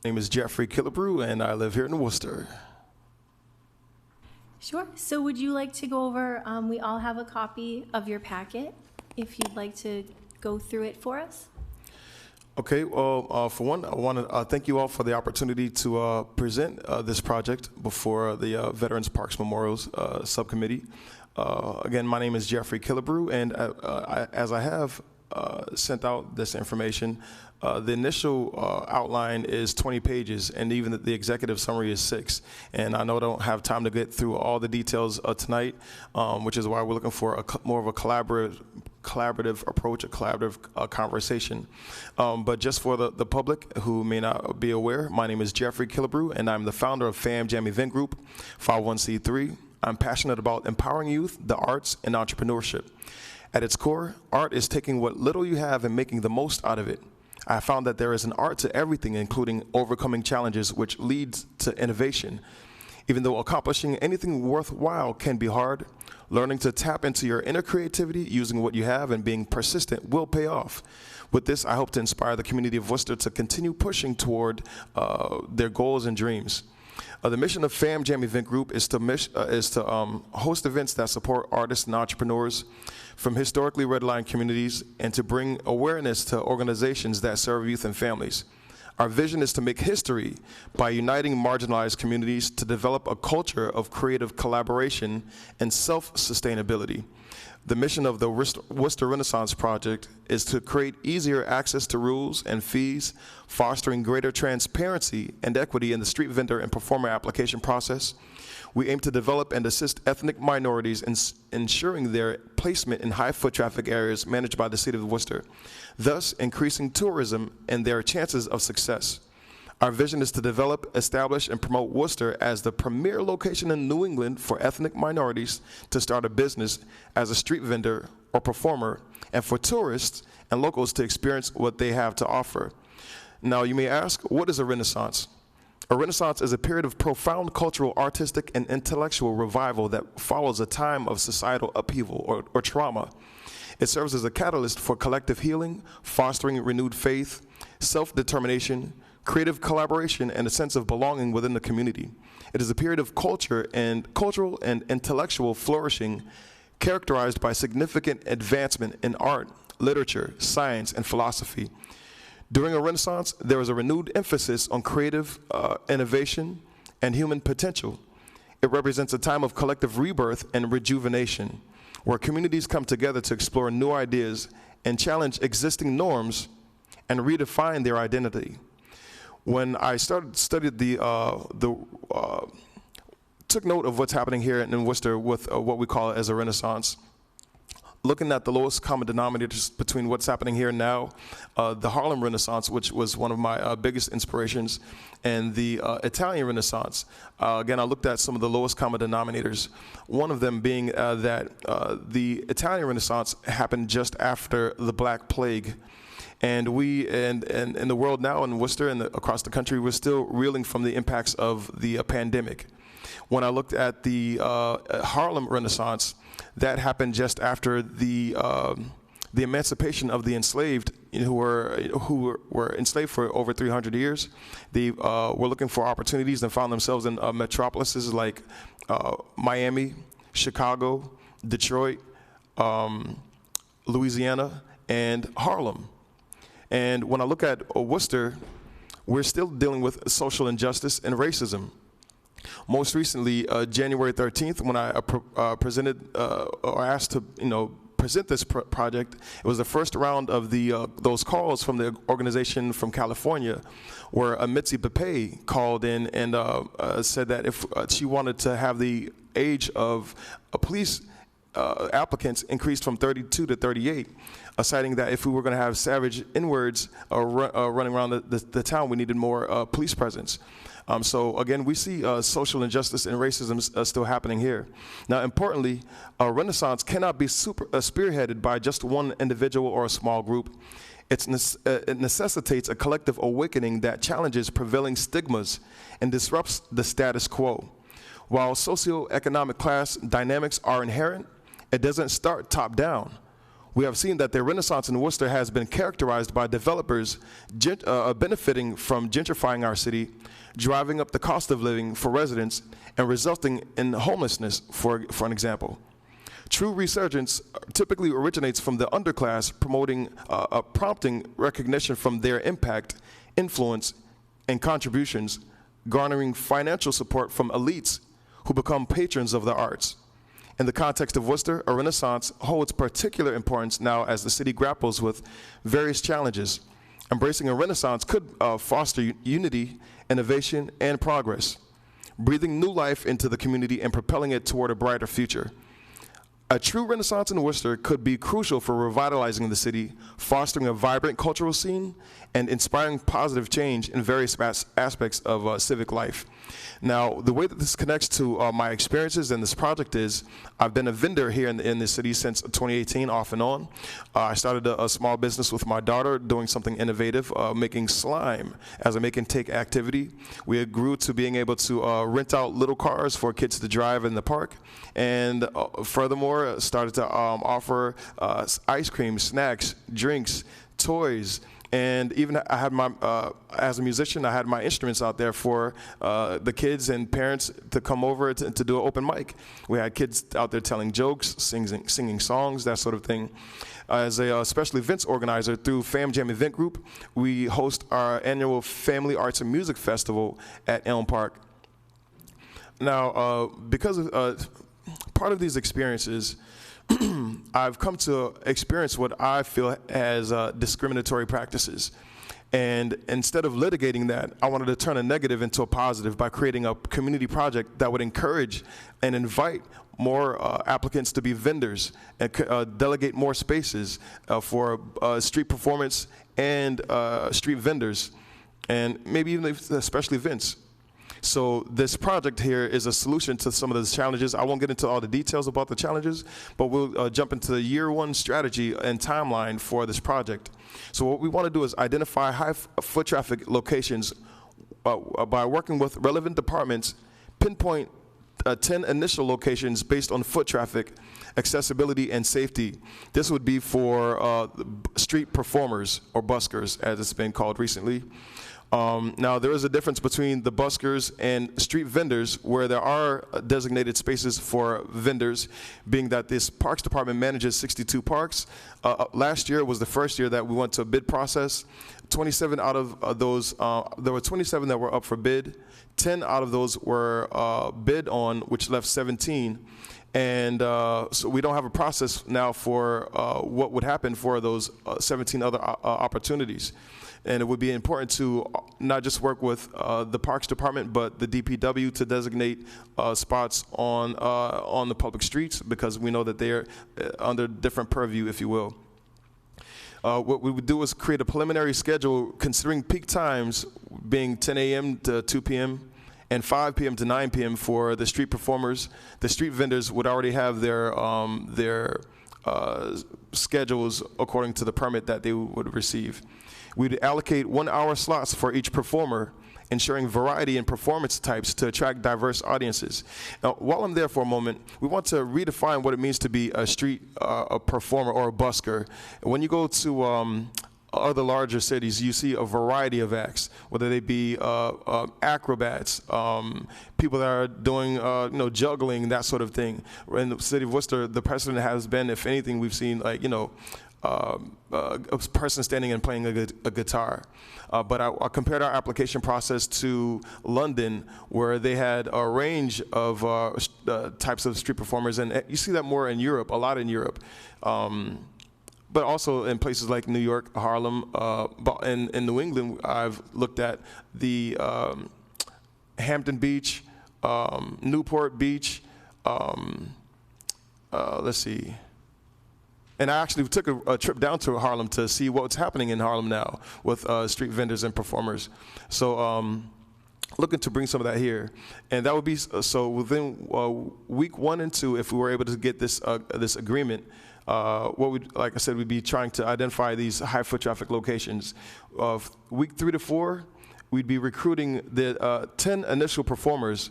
My name is Jeffrey Killebrew, and I live here in Worcester. Sure. So would you like to go over, we all have a copy of your packet, if you'd like to go through it for us? Okay, well, for one, I want to thank you all for the opportunity to present this project before the Veterans Parks Memorials Subcommittee. Again, my name is Jeffrey Killebrew, and as I have sent out this information, the initial outline is 20 pages, and even the executive summary is 6. And I know I don't have time to get through all the details tonight, which is why we're looking for more of a collaborative approach, a collaborative conversation. But just for the public who may not be aware, my name is Jeffrey Killebrew, and I'm the founder of Fam Jam Event Group, 501c3. I'm passionate about empowering youth, the arts, and entrepreneurship. At its core, art is taking what little you have and making the most out of it. I found that there is an art to everything, including overcoming challenges, which leads to innovation. Even though accomplishing anything worthwhile can be hard, learning to tap into your inner creativity using what you have and being persistent will pay off. With this, I hope to inspire the community of Worcester to continue pushing toward their goals and dreams. The mission of Fam Jam Event Group is to host events that support artists and entrepreneurs from historically redlined communities and to bring awareness to organizations that serve youth and families. Our vision is to make history by uniting marginalized communities to develop a culture of creative collaboration and self-sustainability. The mission of the Worcester Renaissance Project is to create easier access to rules and fees, fostering greater transparency and equity in the street vendor and performer application process. We aim to develop and assist ethnic minorities in ensuring their placement in high foot traffic areas managed by the city of Worcester, thus increasing tourism and their chances of success. Our vision is to develop, establish, and promote Worcester as the premier location in New England for ethnic minorities to start a business as a street vendor or performer, and for tourists and locals to experience what they have to offer. Now, you may ask, what is a Renaissance? A Renaissance is a period of profound cultural, artistic, and intellectual revival that follows a time of societal upheaval or trauma. It serves as a catalyst for collective healing, fostering renewed faith, self-determination, creative collaboration, and a sense of belonging within the community. It is a period of cultural and intellectual flourishing characterized by significant advancement in art, literature, science, and philosophy. During a Renaissance, there is a renewed emphasis on creative innovation and human potential. It represents a time of collective rebirth and rejuvenation, where communities come together to explore new ideas and challenge existing norms and redefine their identity. When I studied took note of what's happening here in Worcester with what we call as a Renaissance, looking at the lowest common denominators between what's happening here now, the Harlem Renaissance, which was one of my biggest inspirations, and the Italian Renaissance. Again, I looked at some of the lowest common denominators, one of them being that the Italian Renaissance happened just after the Black Plague. And we, and in the world now, in Worcester and across the country, we're still reeling from the impacts of the pandemic. When I looked at the Harlem Renaissance, that happened just after the emancipation of the enslaved, who were enslaved for over 300 years. They were looking for opportunities and found themselves in metropolises like Miami, Chicago, Detroit, Louisiana, and Harlem. And when I look at Worcester, we're still dealing with social injustice and racism. Most recently, January 13th, when I presented or asked to present this project, it was the first round of those calls from the organization from California, where Mitzi Pepe called in and said that if she wanted to have the age of police applicants increased from 32 to 38, citing that if we were going to have savage N-words running around the town, we needed more police presence. So again, we see social injustice and racism still happening here. Now, importantly, a Renaissance cannot be spearheaded by just one individual or a small group. It necessitates a collective awakening that challenges prevailing stigmas and disrupts the status quo. While socioeconomic class dynamics are inherent, it doesn't start top down. we have seen that the Renaissance in Worcester has been characterized by developers benefiting from gentrifying our city, driving up the cost of living for residents, and resulting in homelessness, for an example. True resurgence typically originates from the underclass, prompting recognition from their impact, influence, and contributions, garnering financial support from elites who become patrons of the arts. In the context of Worcester, a Renaissance holds particular importance now as the city grapples with various challenges. Embracing a Renaissance could foster unity, innovation, and progress, breathing new life into the community and propelling it toward a brighter future. A true Renaissance in Worcester could be crucial for revitalizing the city, fostering a vibrant cultural scene, and inspiring positive change in various aspects of civic life. Now, the way that this connects to my experiences in this project is, I've been a vendor here in the city since 2018, off and on. I started a small business with my daughter doing something innovative, making slime as a make-and-take activity. We grew to being able to rent out little cars for kids to drive in the park, and furthermore, started to offer ice cream, snacks, drinks, toys, and even I had my, as a musician, I had my instruments out there for the kids and parents to come over to do an open mic. We had kids out there telling jokes, singing songs, that sort of thing. As a special events organizer through Fam Jam Event Group, we host our annual Family Arts and Music Festival at Elm Park. Now, because of part of these experiences, I've come to experience what I feel as discriminatory practices. And instead of litigating that, I wanted to turn a negative into a positive by creating a community project that would encourage and invite more applicants to be vendors and delegate more spaces for street performance and street vendors, and maybe even special events. So this project here is a solution to some of those challenges. I won't get into all the details about the challenges, but we'll jump into the year one strategy and timeline for this project. So what we want to do is identify high foot traffic locations by working with relevant departments, pinpoint 10 initial locations based on foot traffic, accessibility, and safety. This would be for street performers, or buskers, as it's been called recently. Now, there is a difference between the buskers and street vendors, where there are designated spaces for vendors, being that this Parks Department manages 62 parks. Last year was the first year that we went to a bid process. 27 out of those, there were 27 that were up for bid. 10 out of those were bid on, which left 17. And so we don't have a process now for what would happen for those 17 other opportunities. And it would be important to not just work with the Parks Department, but the DPW to designate spots on the public streets, because we know that they're under different purview, if you will. What we would do is create a preliminary schedule considering peak times being 10 a.m. to 2 p.m. and 5 p.m. to 9 p.m. for the street performers. The street vendors would already have their schedules according to the permit that they would receive. We'd allocate 1-hour slots for each performer, ensuring variety in performance types to attract diverse audiences. Now, while I'm there for a moment, we want to redefine what it means to be a street a performer or a busker. When you go to other larger cities, you see a variety of acts, whether they be acrobats, people that are doing juggling, that sort of thing. In the city of Worcester, the precedent has been, if anything, we've seen a person standing and playing a guitar. But I compared our application process to London, where they had a range of types of street performers, and you see that more in Europe, a lot in Europe. But also in places like New York, Harlem, in New England, I've looked at the Hampton Beach, Newport Beach, let's see. And I actually took a trip down to Harlem to see what's happening in Harlem now with street vendors and performers. So looking to bring some of that here. And that would be, so within week 1 and 2, if we were able to get this agreement, what we, like I said, we'd be trying to identify these high foot traffic locations. Week 3 to 4, we'd be recruiting the 10 initial performers.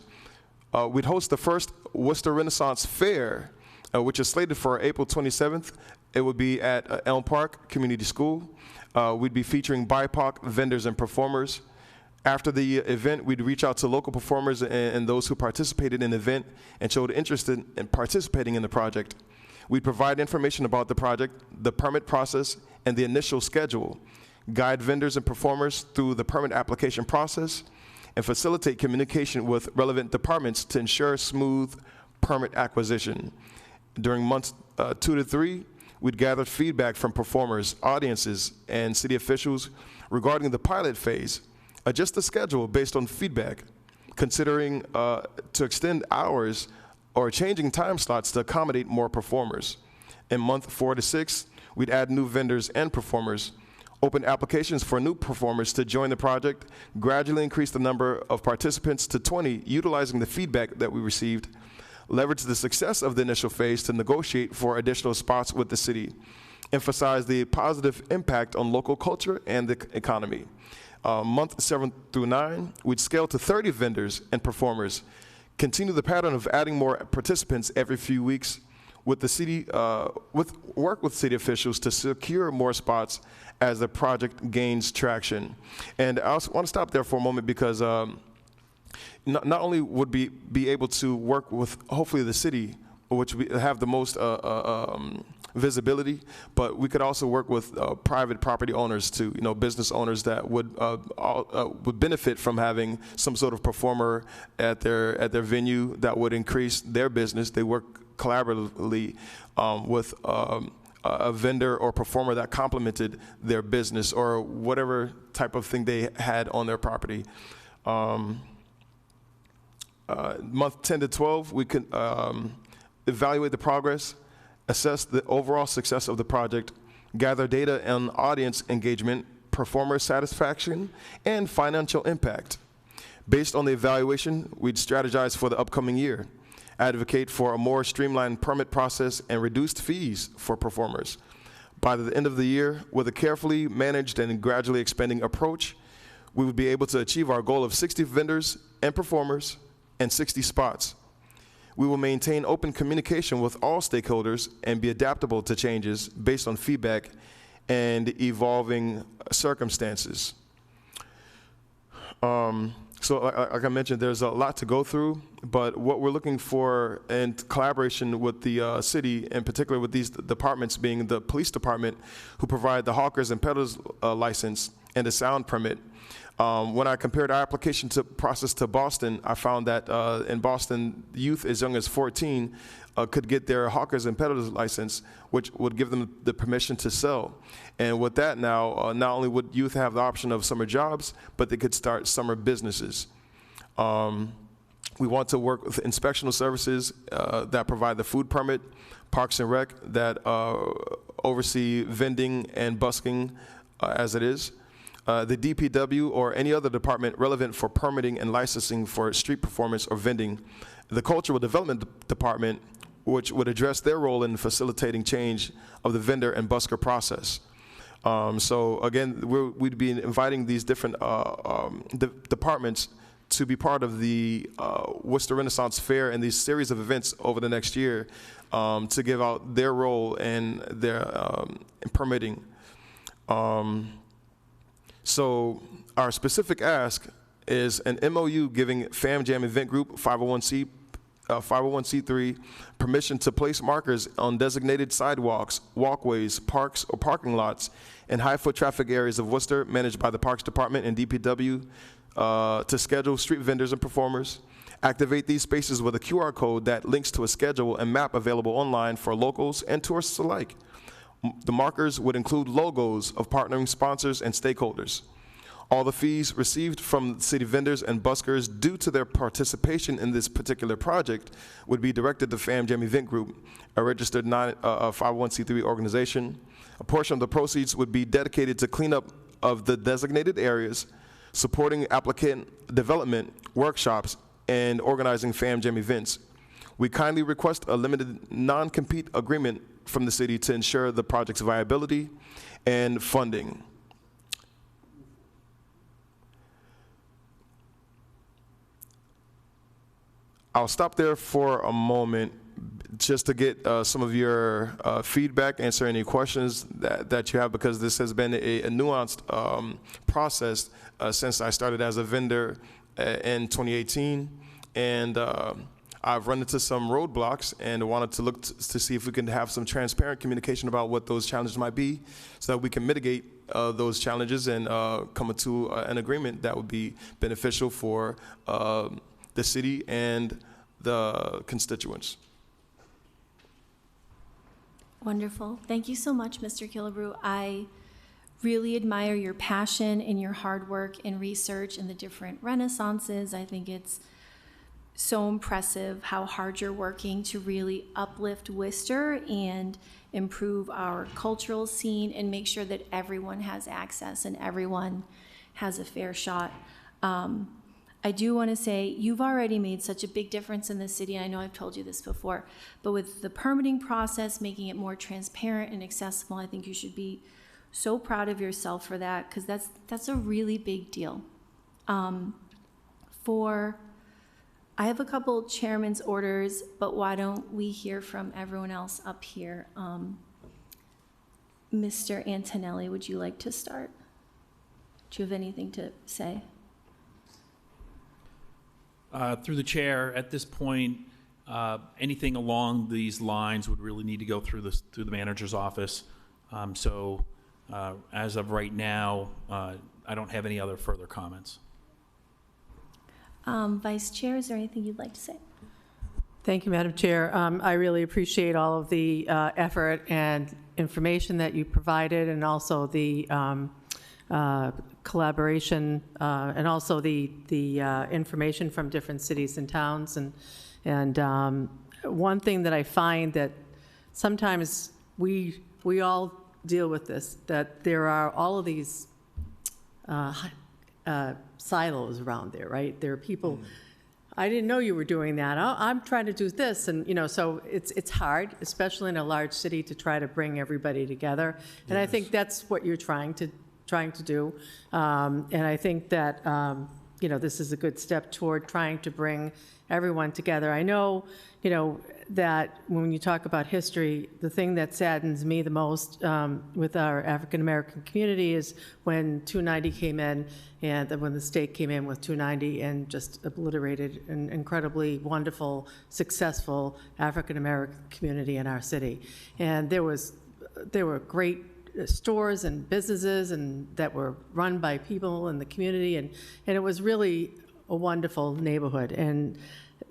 We'd host the first Worcester Renaissance Fair which is slated for April 27th. It would be at Elm Park Community School. We'd be featuring BIPOC vendors and performers. After the event, we'd reach out to local performers and those who participated in the event and showed interest in participating in the project. We'd provide information about the project, the permit process, and the initial schedule, guide vendors and performers through the permit application process, and facilitate communication with relevant departments to ensure smooth permit acquisition. During months 2 to 3, we'd gather feedback from performers, audiences, and city officials regarding the pilot phase, adjust the schedule based on feedback, considering to extend hours or changing time slots to accommodate more performers. In month 4 to 6, we'd add new vendors and performers, open applications for new performers to join the project, gradually increase the number of participants to 20, utilizing the feedback that we received, leverage the success of the initial phase to negotiate for additional spots with the city, emphasize the positive impact on local culture and the economy. Month 7 through 9, we'd scale to 30 vendors and performers, continue the pattern of adding more participants every few weeks, with the city, work with city officials to secure more spots as the project gains traction. And I also want to stop there for a moment because not only would we be able to work with hopefully the city, which we have the most visibility, but we could also work with private property owners to, business owners that would benefit from having some sort of performer at their venue that would increase their business. They work collaboratively with a vendor or performer that complemented their business or whatever type of thing they had on their property. Month 10 to 12, we can evaluate the progress, assess the overall success of the project, gather data on audience engagement, performer satisfaction, and financial impact. Based on the evaluation, we'd strategize for the upcoming year, advocate for a more streamlined permit process and reduced fees for performers. By the end of the year, with a carefully managed and gradually expanding approach, we would be able to achieve our goal of 60 vendors and performers and 60 spots. We will maintain open communication with all stakeholders and be adaptable to changes based on feedback and evolving circumstances. So like I mentioned, there's a lot to go through, but what we're looking for in collaboration with the city, in particular with these departments being the police department, who provide the hawkers and peddlers license and the sound permit. When I compared our application process to Boston, I found that in Boston, youth as young as 14 could get their hawkers and peddlers license, which would give them the permission to sell. And with that now, not only would youth have the option of summer jobs, but they could start summer businesses. We want to work with inspectional services that provide the food permit, Parks and Rec that oversee vending and busking as it is, the DPW or any other department relevant for permitting and licensing for street performance or vending, the Cultural Development Department, which would address their role in facilitating change of the vendor and busker process. So again, we'd be inviting these different departments to be part of the Worcester Renaissance Fair and these series of events over the next year to give out their role in their in permitting. So our specific ask is an MOU giving Fam Jam Event Group 501c3 permission to place markers on designated sidewalks, walkways, parks, or parking lots in high foot traffic areas of Worcester managed by the Parks Department and DPW to schedule street vendors and performers. Activate these spaces with a QR code that links to a schedule and map available online for locals and tourists alike. The markers would include logos of partnering sponsors and stakeholders. All the fees received from city vendors and buskers due to their participation in this particular project would be directed to Fam Jam Event Group, a registered 501c3 organization. A portion of the proceeds would be dedicated to cleanup of the designated areas, supporting applicant development, workshops, and organizing Fam Jam events. We kindly request a limited non-compete agreement from the city to ensure the project's viability and funding. I'll stop there for a moment just to get some of your feedback, answer any questions that you have, because this has been a nuanced process since I started as a vendor in 2018, and I've run into some roadblocks and wanted to look to see if we can have some transparent communication about what those challenges might be, so that we can mitigate those challenges and come to an agreement that would be beneficial for the city and the constituents. Wonderful. Thank you so much, Mr. Killebrew. I really admire your passion and your hard work in research and the different renaissances. I think it's so impressive how hard you're working to really uplift Worcester and improve our cultural scene and make sure that everyone has access and everyone has a fair shot. I do want to say you've already made such a big difference in the city, and I know I've told you this before, but with the permitting process, making it more transparent and accessible, I think you should be so proud of yourself for that, because that's a really big deal. I have a couple chairman's orders, but why don't we hear from everyone else up here? Mr. Antonelli, would you like to start? Do you have anything to say? Through the chair, at this point, anything along these lines would really need to go through the manager's office. As of right now, I don't have any other further comments. Vice Chair, is there anything you'd like to say? Thank you, Madam Chair. I really appreciate all of the effort and information that you provided, and also the collaboration, and also the information from different cities and towns. And one thing that I find that sometimes we all deal with this, that there are all of these silos around there, right? There are people, I didn't know you were doing that. I'm trying to do this, and so it's hard, especially in a large city, to try to bring everybody together. And I think that's what you're trying to do. And I think that this is a good step toward trying to bring everyone together. I know, that when you talk about history, the thing that saddens me the most with our African American community is when 290 came in, and when the state came in with 290 and just obliterated an incredibly wonderful, successful African American community in our city. And there were great stores and businesses and that were run by people in the community, and it was really a wonderful neighborhood. And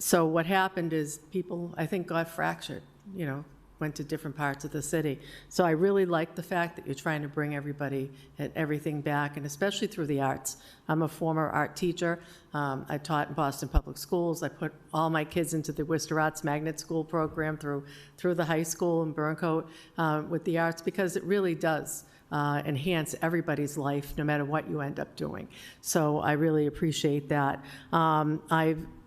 so what happened is people, I think, got fractured, went to different parts of the city. So I really like the fact that you're trying to bring everybody and everything back, and especially through the arts. I'm a former art teacher. I taught in Boston Public Schools. I put all my kids into the Worcester Arts Magnet School program through the high school in Burncoat with the arts, because it really does enhance everybody's life, no matter what you end up doing. So I really appreciate that.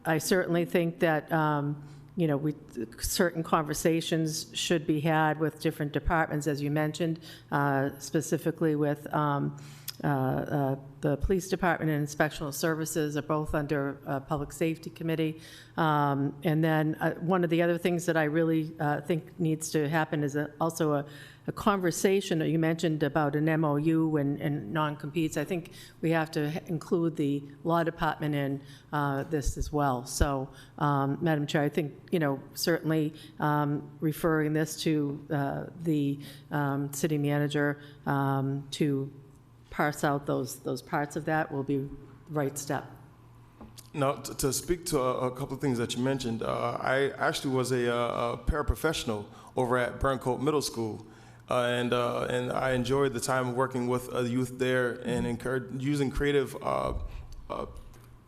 I certainly think that certain conversations should be had with different departments, as you mentioned, specifically with the police department and inspectional services are both under public safety committee. And then one of the other things that I really think needs to happen is also a conversation that you mentioned about an MOU and non-competes. I think we have to include the law department in this as well. So, Madam Chair, I think, certainly referring this to the city manager to parse out those parts of that will be the right step. Now, to speak to a couple of things that you mentioned, I actually was a paraprofessional over at Burncoat Middle School. And I enjoyed the time working with youth there and using creative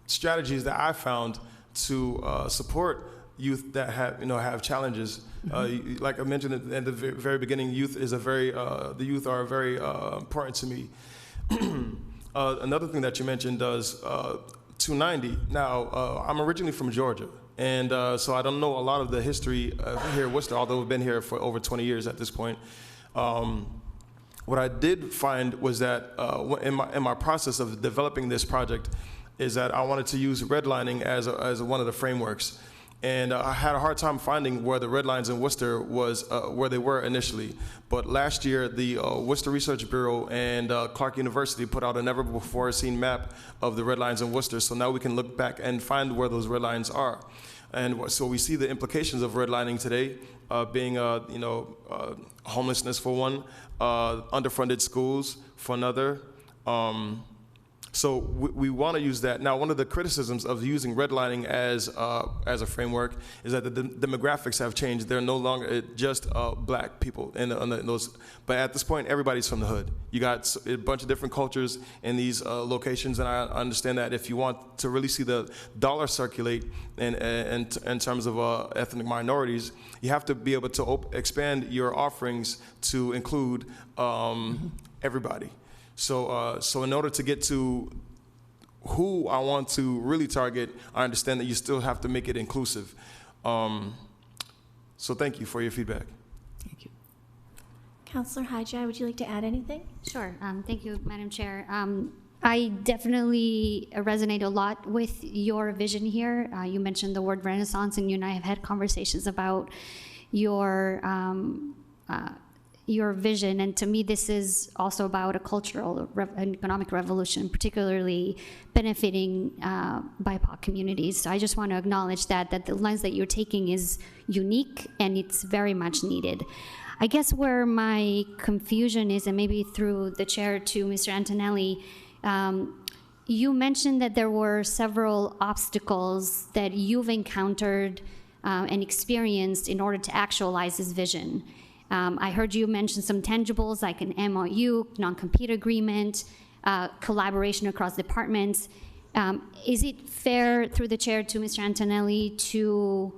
strategies that I found to support youth that have challenges. Like I mentioned at the very beginning, the youth are very important to me. Another thing that you mentioned does 290. Now, I'm originally from Georgia, and so I don't know a lot of the history here in Worcester, although we've been here for over 20 years at this point. What I did find was that in my process of developing this project is that I wanted to use redlining as one of the frameworks. And I had a hard time finding where the red lines in Worcester was, where they were initially. But last year, the Worcester Research Bureau and Clark University put out a never-before-seen map of the red lines in Worcester. So now we can look back and find where those red lines are. And so we see the implications of redlining today, being, homelessness for one, underfunded schools for another. So we want to use that. Now, one of the criticisms of using redlining as a framework is that the demographics have changed. They're no longer just black people in those. But at this point, everybody's from the hood. You got a bunch of different cultures in these locations, and I understand that if you want to really see the dollar circulate in terms of ethnic minorities, you have to be able to expand your offerings to include everybody. So in order to get to who I want to really target, I understand that you still have to make it inclusive. So thank you for your feedback. Thank you. Councillor Hijai, would you like to add anything? Sure. Thank you, Madam Chair. I definitely resonate a lot with your vision here. You mentioned the word Renaissance, and you and I have had conversations about your vision, and to me this is also about a cultural and economic revolution, particularly benefiting BIPOC communities. So I just want to acknowledge that the lens that you're taking is unique and it's very much needed. I guess where my confusion is, and maybe through the chair to Mr. Antonelli, you mentioned that there were several obstacles that you've encountered and experienced in order to actualize this vision. I heard you mention some tangibles like an MOU, non-compete agreement, collaboration across departments. Is it fair, through the chair to Mr. Antonelli, to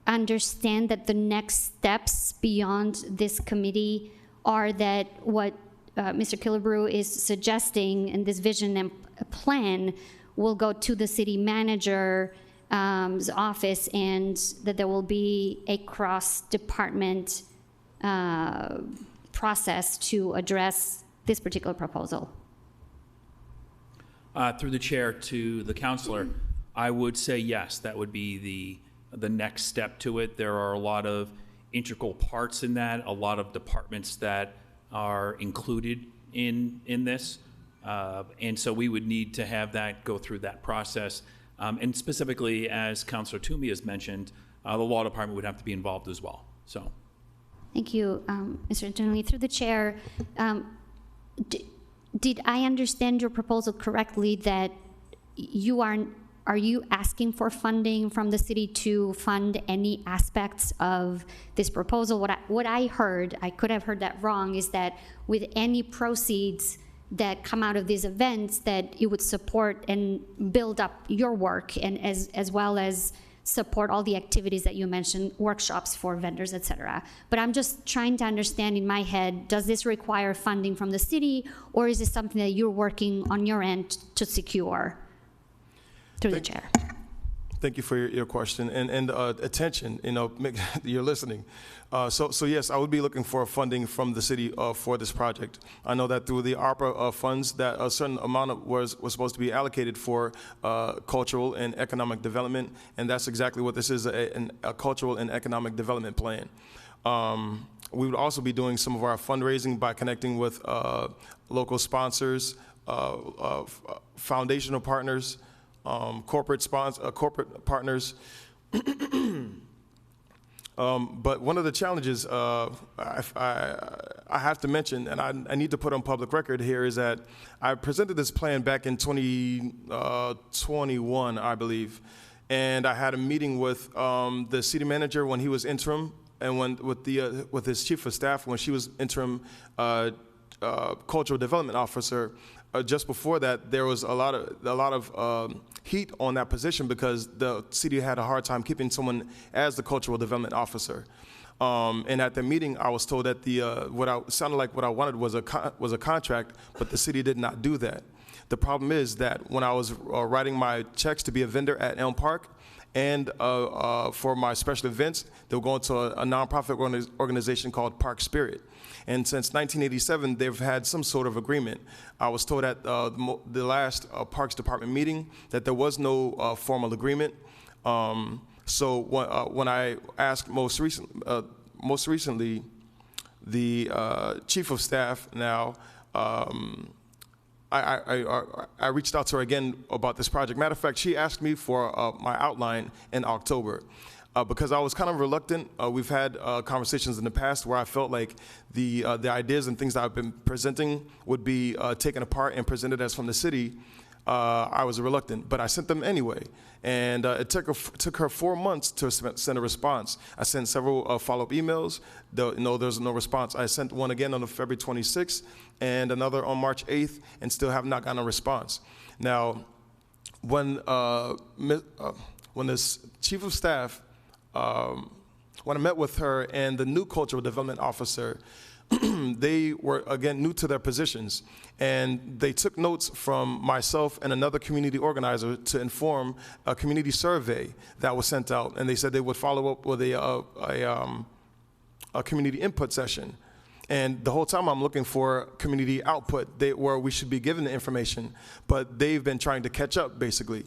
understand that the next steps beyond this committee are that what Mr. Killebrew is suggesting in this vision and plan will go to the city manager office, and that there will be a cross-department process to address this particular proposal? Through the chair to the councillor, I would say yes, that would be the next step to it. There are a lot of integral parts in that, a lot of departments that are included in this. And so we would need to have that go through that process. And specifically, as Councillor Toomey has mentioned, the law department would have to be involved as well. So, thank you, Mr. Antonelli. Through the chair, did I understand your proposal correctly that are you asking for funding from the city to fund any aspects of this proposal? What I heard, I could have heard that wrong, is that with any proceeds that come out of these events, that it would support and build up your work, and as well as support all the activities that you mentioned, workshops for vendors, et cetera. But I'm just trying to understand in my head, does this require funding from the city, or is this something that you're working on your end to secure? Through the chair. Thank you for your question and attention. You're listening. So yes, I would be looking for funding from the city for this project. I know that through the ARPA funds, that a certain amount was supposed to be allocated for cultural and economic development, and that's exactly what this is, a cultural and economic development plan. We would also be doing some of our fundraising by connecting with local sponsors, foundational partners, corporate partners. But one of the challenges I have to mention, and I need to put on public record here, is that I presented this plan back in 2021, I believe, and I had a meeting with the city manager when he was interim, and with his chief of staff when she was interim cultural development officer. Just before that, there was a lot of heat on that position because the city had a hard time keeping someone as the cultural development officer. And at the meeting, I was told that what I wanted was a contract, but the city did not do that. The problem is that when I was writing my checks to be a vendor at Elm Park, And for my special events, they'll go into a nonprofit organization called Park Spirit. And since 1987, they've had some sort of agreement. I was told at the last Parks Department meeting that there was no formal agreement. So when I asked most recently, the chief of staff now, I reached out to her again about this project. Matter of fact, she asked me for my outline in October. Because I was kind of reluctant. We've had conversations in the past where I felt like the ideas and things that I've been presenting would be taken apart and presented as from the city. I was reluctant, but I sent them anyway. And it took her 4 months to send a response. I sent several follow-up emails. There's no response. I sent one again on February 26th and another on March 8th, and still have not gotten a response. Now, when this chief of staff, when I met with her and the new cultural development officer, they were, again, new to their positions. And they took notes from myself and another community organizer to inform a community survey that was sent out. And they said they would follow up with a community input session. And the whole time I'm looking for community output where we should be given the information. But they've been trying to catch up, basically.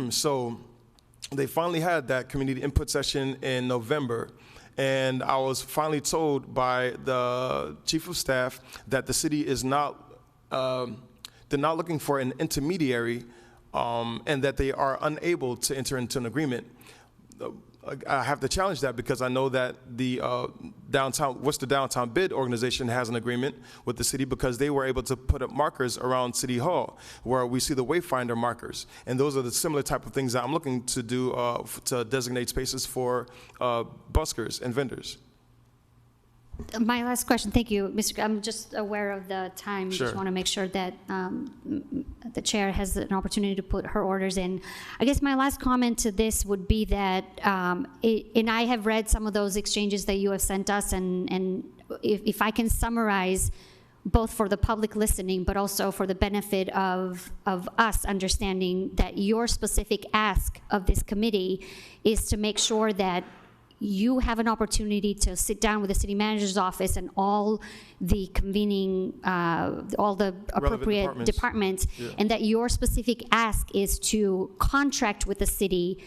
So they finally had that community input session in November, and I was finally told by the chief of staff that the city is not, they're not looking for an intermediary, and that they are unable to enter into an agreement. I have to challenge that because I know that the Worcester Downtown Bid organization has an agreement with the city because they were able to put up markers around City Hall where we see the Wayfinder markers. And those are the similar type of things that I'm looking to do to designate spaces for buskers and vendors. My last question, thank you, Mr. I'm just aware of the time. Sure. Just want to make sure that the chair has an opportunity to put her orders in. I guess my last comment to this would be that, and I have read some of those exchanges that you have sent us, and if I can summarize, both for the public listening, but also for the benefit of us understanding that your specific ask of this committee is to make sure that you have an opportunity to sit down with the city manager's office and all the convening, all the appropriate departments, yeah. And that your specific ask is to contract with the city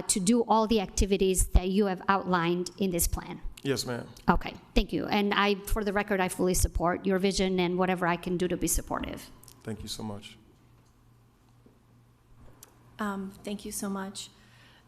to do all the activities that you have outlined in this plan. Yes, ma'am. Okay, thank you. And for the record, I fully support your vision and whatever I can do to be supportive. Thank you so much. Thank you so much.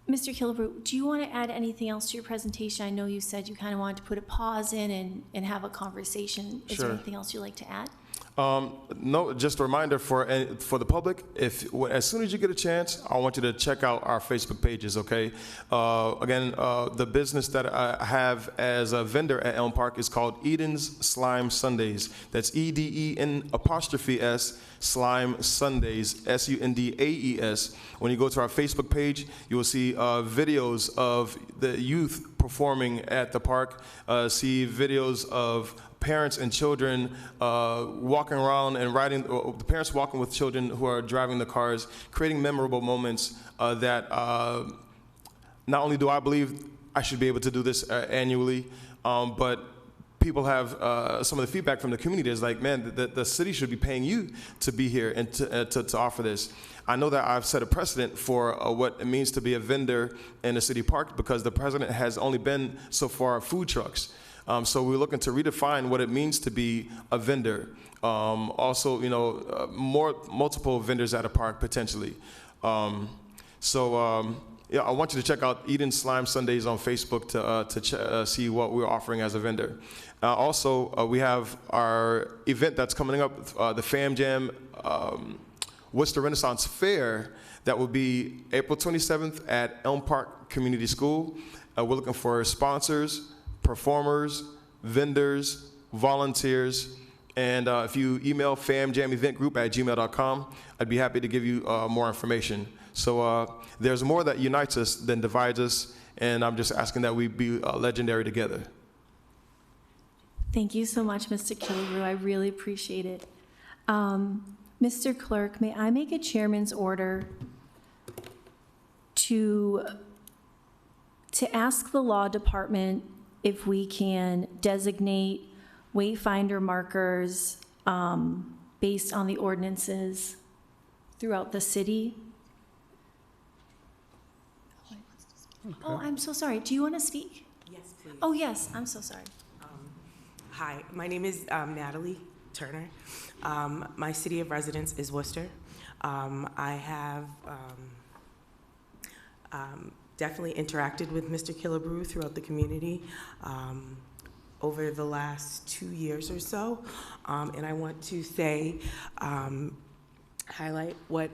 Mr. Killebrew, do you want to add anything else to your presentation? I know you said you kind of wanted to put a pause in and have a conversation. Is there anything else you'd like to add? No, just a reminder for the public, as soon as you get a chance, I want you to check out our Facebook pages, okay? Again, the business that I have as a vendor at Elm Park is called Eden's Slime Sundays. That's EDEN''S Slime Sundays, SUNDAES. When you go to our Facebook page, you will see videos of the youth performing at the park, see videos of parents and children walking around and riding, the parents walking with children who are driving the cars, creating memorable moments that not only do I believe I should be able to do this annually, but people have some of the feedback from the community is like, man, the city should be paying you to be here and to offer this. I know that I've set a precedent for what it means to be a vendor in a city park because the president has only been so far food trucks. So we're looking to redefine what it means to be a vendor. Also, multiple vendors at a park potentially. Yeah, I want you to check out Eden Slime Sundays on Facebook to see what we're offering as a vendor. Also, we have our event that's coming up, the Fam Jam Worcester Renaissance Fair. That will be April 27th at Elm Park Community School. We're looking for sponsors, performers, vendors, volunteers, and if you email famjameventgroup@gmail.com, I'd be happy to give you more information. So there's more that unites us than divides us, and I'm just asking that we be legendary together. Thank you so much, Mr. Killebrew. I really appreciate it. Mr. Clerk, may I make a chairman's order to ask the law department if we can designate wayfinder markers based on the ordinances throughout the city. Oh, I'm so sorry. Do you want to speak? Yes, please. Oh, yes, I'm so sorry. Hi, my name is Natalie Turner. My city of residence is Worcester. I have definitely interacted with Mr. Killebrew throughout the community over the last 2 years or so. And I want to say, highlight what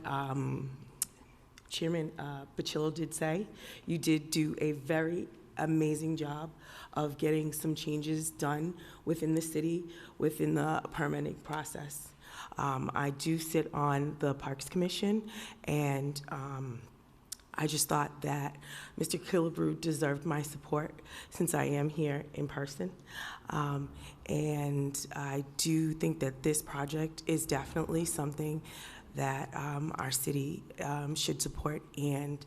Chairman Bacillo did say. You did do a very amazing job of getting some changes done within the city, within the permitting process. I do sit on the Parks Commission, and I just thought that Mr. Killebrew deserved my support since I am here in person. And I do think that this project is definitely something that our city should support and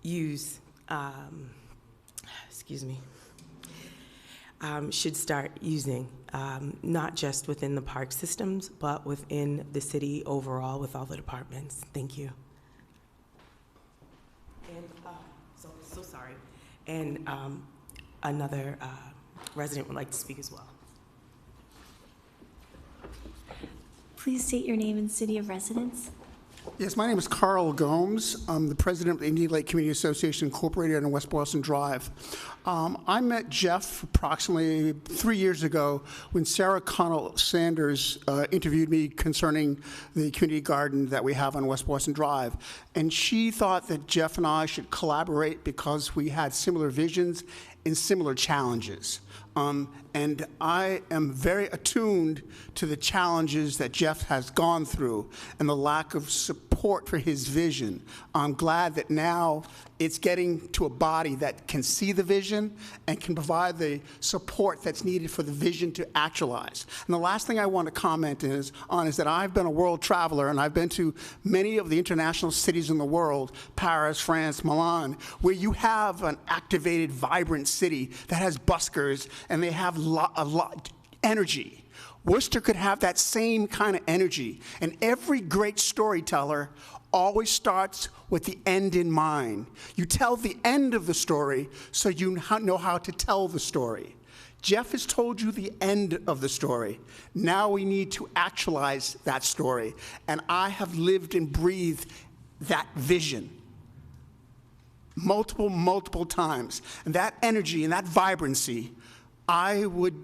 use, should start using, not just within the park systems, but within the city overall with all the departments. Thank you. And, so sorry. And another resident would like to speak as well. Please state your name and city of residence. Yes, my name is Carl Gomes. I'm the president of the Indian Lake Community Association Incorporated on West Boston Drive. I met Geoff approximately 3 years ago when Sarah Connell Sanders interviewed me concerning the community garden that we have on West Boston Drive. And she thought that Geoff and I should collaborate because we had similar visions and similar challenges. And I am very attuned to the challenges that Geoff has gone through and the lack of support for his vision. I'm glad that now it's getting to a body that can see the vision and can provide the support that's needed for the vision to actualize. And the last thing I want to comment is that I've been a world traveler, and I've been to many of the international cities in the world, Paris, France, Milan, where you have an activated, vibrant city that has buskers and they have a lot energy. Worcester could have that same kind of energy, and every great storyteller always starts with the end in mind. You tell the end of the story so you know how to tell the story. Geoff has told you the end of the story. Now we need to actualize that story, and I have lived and breathed that vision multiple times. And that energy and that vibrancy, I would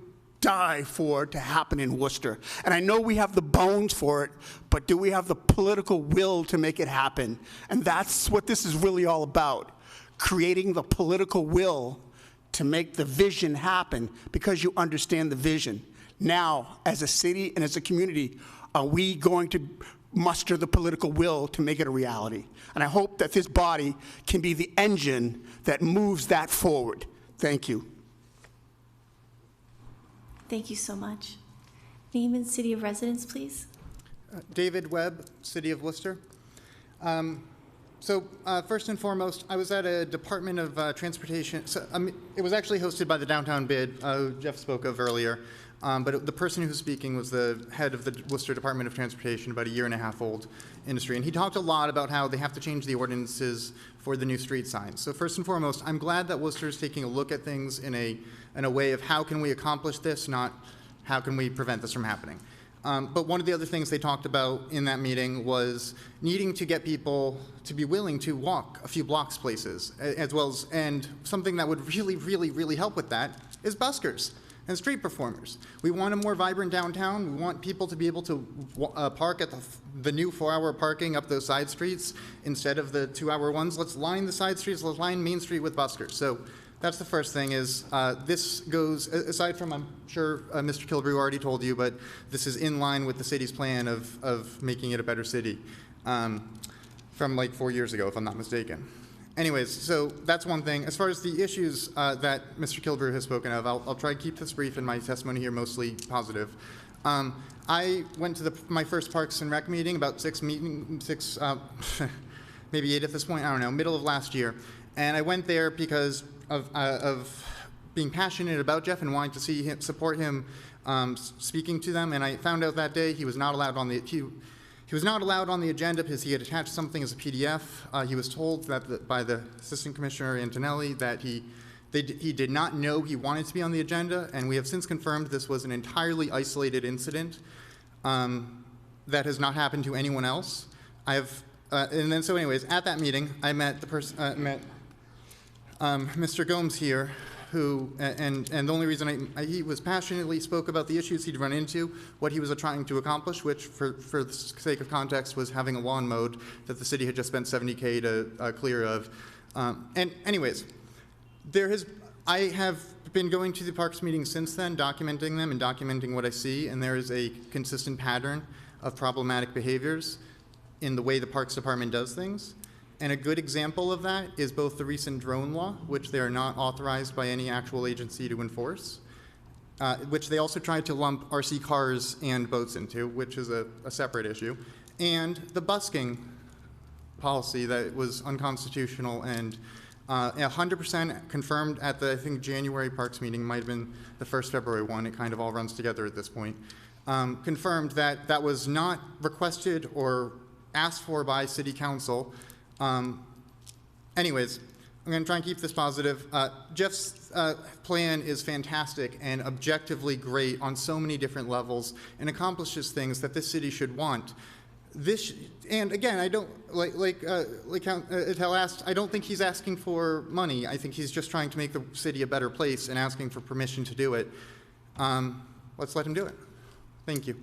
die for to happen in Worcester. And I know we have the bones for it, but do we have the political will to make it happen? And that's what this is really all about, creating the political will to make the vision happen because you understand the vision. Now, as a city and as a community, are we going to muster the political will to make it a reality? And I hope that this body can be the engine that moves that forward. Thank you. Thank you so much. Name and city of residence, please. David Webb, City of Worcester. First and foremost, I was at a Department of Transportation. It was actually hosted by the Downtown Bid, Geoff spoke of earlier. But the person who's speaking was the head of the Worcester Department of Transportation, about a 1.5-year old industry. And he talked a lot about how they have to change the ordinances for the new street signs. So first and foremost, I'm glad that Worcester is taking a look at things in a way of how can we accomplish this, not how can we prevent this from happening. But one of the other things they talked about in that meeting was needing to get people to be willing to walk a few blocks places, as well as, and something that would really help with that is buskers and street performers. We want a more vibrant downtown. We want people to be able to park at the new 4-hour parking up those side streets instead of the 2-hour ones. Let's line the side streets, let's line Main Street with buskers. So that's the first thing is this goes, aside from, I'm sure Mr. Killebrew already told you, but this is in line with the city's plan of making it a better city from like 4 years ago, if I'm not mistaken. Anyways, so that's one thing. As far as the issues that Mr. Killebrew has spoken of, I'll try to keep this brief and my testimony here mostly positive. I went to my first Parks and Rec meeting about maybe 8 at this point, I don't know, middle of last year. And I went there because of being passionate about Geoff and wanting to see him, support him speaking to them. And I found out that day he was not allowed on the he was not allowed on the agenda because he had attached something as a PDF. He was told that by the Assistant Commissioner Antonelli that he did not know he wanted to be on the agenda, and we have since confirmed this was an entirely isolated incident that has not happened to anyone else. And then so anyways, at that meeting, I met the person, Mr. Gomes here, who, and the only reason he was passionately spoke about the issues he'd run into, what he was trying to accomplish, which for the sake of context was having a lawn mowed that the city had just spent $70K to clear of. And anyways, I have been going to the parks meetings since then, documenting them and documenting what I see, and there is a consistent pattern of problematic behaviors in the way the Parks Department does things. And a good example of that is both the recent drone law, which they are not authorized by any actual agency to enforce, which they also tried to lump RC cars and boats into, which is a separate issue, and the busking policy that was unconstitutional and 100% confirmed at the, I think, January Parks meeting, might have been the first February one, it kind of all runs together at this point, confirmed that that was not requested or asked for by City Council. Anyways, I'm going to try and keep this positive. Geoff's plan is fantastic and objectively great on so many different levels and accomplishes things that this city should want. And again, I don't, like Etel asked, I don't think he's asking for money. I think he's just trying to make the city a better place and asking for permission to do it. Let's let him do it. Thank you.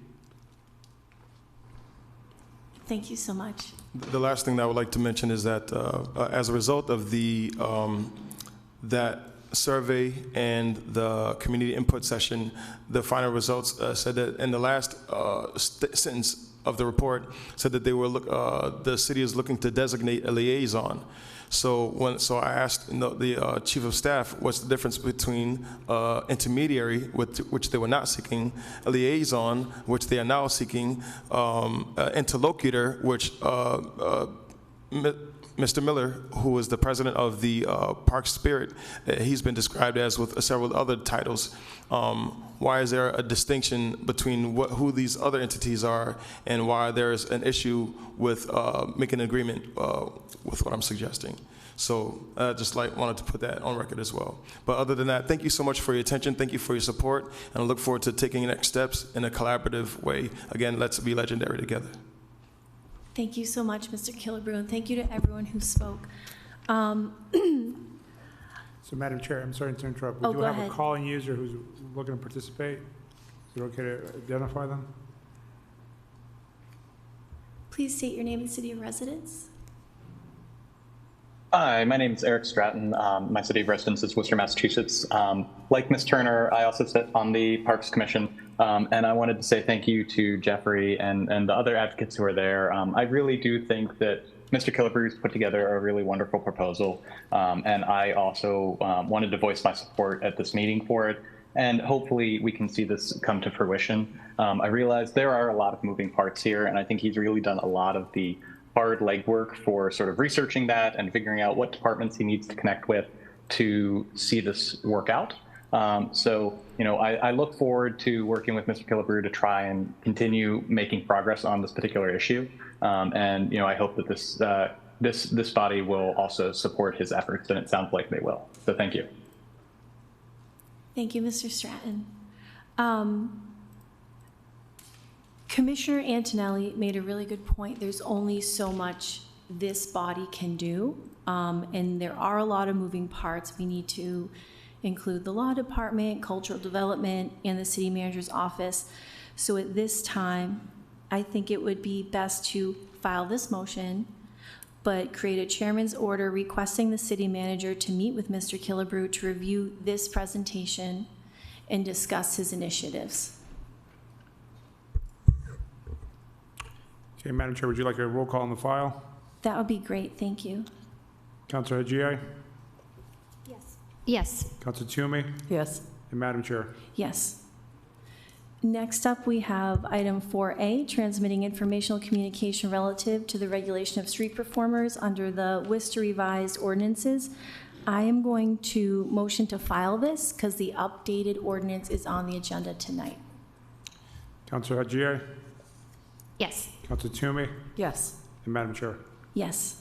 Thank you so much. The last thing that I would like to mention is that as a result of the that survey and the community input session, the final results said that in the last sentence of the report said that the city is looking to designate a liaison. So I asked the chief of staff, what's the difference between intermediary, which they were not seeking, a liaison, which they are now seeking, interlocutor, which Mr. Miller, who is the president of the Park Spirit, he's been described as with several other titles. Why is there a distinction between who these other entities are and why there's an issue with making an agreement with what I'm suggesting? So I just wanted to put that on record as well. But other than that, thank you so much for your attention. Thank you for your support. And I look forward to taking next steps in a collaborative way. Again, let's be legendary together. Thank you so much, Mr. Killebrew, and thank you to everyone who spoke. So, Madam Chair, I'm sorry to interrupt. We do have a calling user who's looking to participate. Is it okay to identify them? Please state your name and city of residence. Hi, my name is Eric Stratton. My city of residence is Worcester, Massachusetts. Like Ms. Turner, I also sit on the Parks Commission, and I wanted to say thank you to Jeffrey and the other advocates who are there. I really do think that Mr. Killebrew's put together a really wonderful proposal, and I also wanted to voice my support at this meeting for it, and hopefully we can see this come to fruition. I realize there are a lot of moving parts here, and I think he's really done a lot of the hard legwork for sort of researching that and figuring out what departments he needs to connect with to see this work out. So, you know, I look forward to working with Mr. Killebrew to try and continue making progress on this particular issue. And, you know, I hope that this body will also support his efforts, and it sounds like they will. So thank you. Thank you, Mr. Stratton. Commissioner Antonelli made a really good point. There's only so much this body can do, and there are a lot of moving parts. We need to include the law department, cultural development, and the city manager's office. So at this time, I think it would be best to file this motion, but create a chairman's order requesting the city manager to meet with Mr. Killebrew to review this presentation and discuss his initiatives. Okay, Madam Chair, would you like a roll call on the file? That would be great, thank you. Councilor Haji? Yes. Councilor Toomey? Yes. And Madam Chair? Yes. Next up, we have item 4A, transmitting informational communication relative to the regulation of street performers under the Worcester revised ordinances. I am going to motion to file this because the updated ordinance is on the agenda tonight. Councilor Hajier, Yes. Councilor Toomey, Yes. and Madam Chair. Yes.